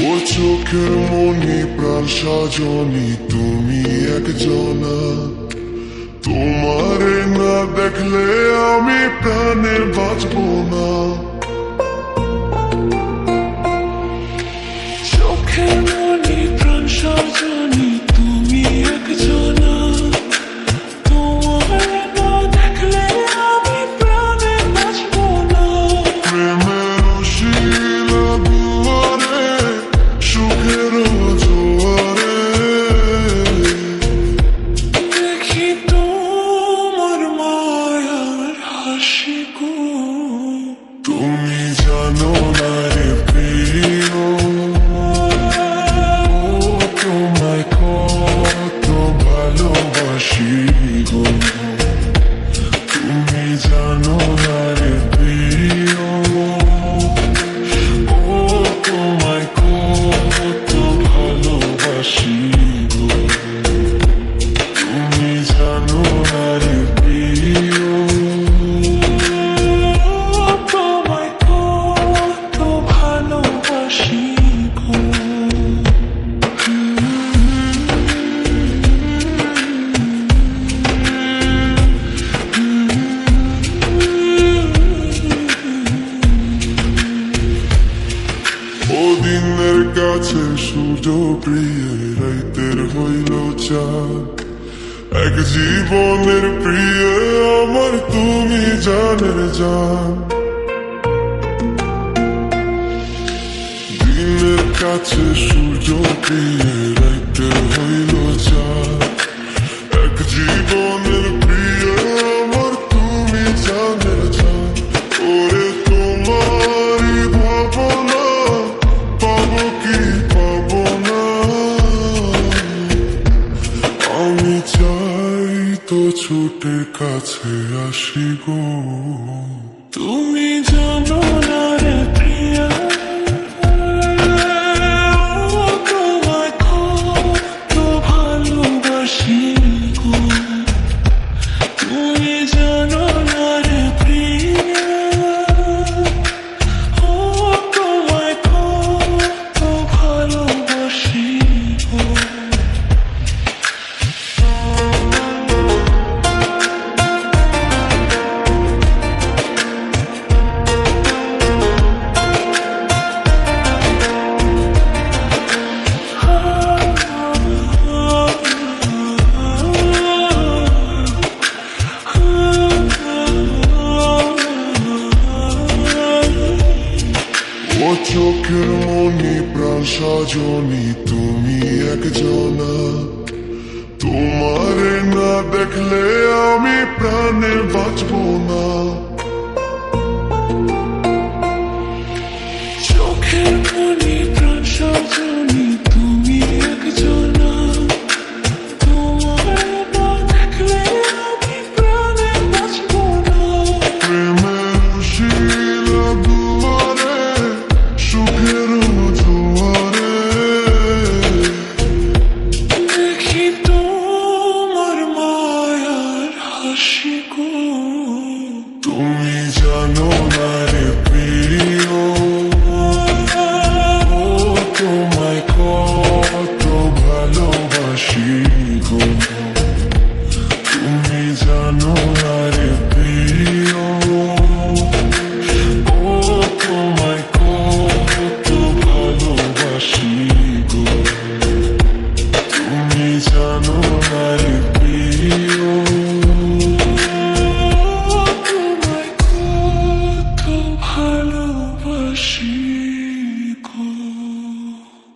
ও চোখের মনি প্রাণ সাজনি তুমি একজনা, তোমারে না দেখলে আমি প্রাণে বাঁচব না। চোখের মনি প্রাণ সাজনি তুমি একজনা, তোমারে না দেখলে আমি প্রাণে বাঁচব না। প্রেমের শিলা দুয়ারে সুখের জোয়ারে দেখি তোমার মায়ার হাসি গো। তুমি জানো না রে প্রিয়, তোমায় কত ভালোবাসি গো। তুমি জানো না রে প্রিয়, তোমায় কত ভালোবাসি গো। তুমি জানো না রে প্রিয়, তোমায় কত ভালোবাসি গো। ও দিনের কাছে সূর্য প্রিয়, রাইতের হইল চাঁদ। এক জীবনের প্রিয় আমার তুমি জানের জান। দিনের কাছে সূর্য প্রিয়, রাইতের হইল চাঁদ। এক জীবনের প্রিয় আমার তুমি জানের জান। ওরে তোমারই ভাবনা পাবো কি পাবো না, আমি চাই তো ছুটে কাছে আসি গো। তুমি জানো না রে প্রিয়া, তোমায় কত ভালোবাসি গো। তুমি জানো না রে প্রিয়া, তোমায় কত ভালোবাসি গো। ও চোখের মনি প্রাণ সাজনি তুমি একজনা, তোমারে না দেখলে আমি প্রাণে বাঁচব না। চোখের মনি প্রাণ সাজনি তুমি একজনা, তোমারে না দেখলে আমি প্রাণে বাঁচব না। প্রেমের শিলা দুয়ারে সুখের জোয়ারে দেখি তোমার মায়ার হাসি গো। তুমি জানো না রে প্রিয়, তোমায় কত ভালোবাসি গো। তুমি জানো না রে প্রিয়, তোমায় কত ভালোবাসি গো। তুমি জানো না রে প্রিয়, তোমায় কত ভালোবাসি।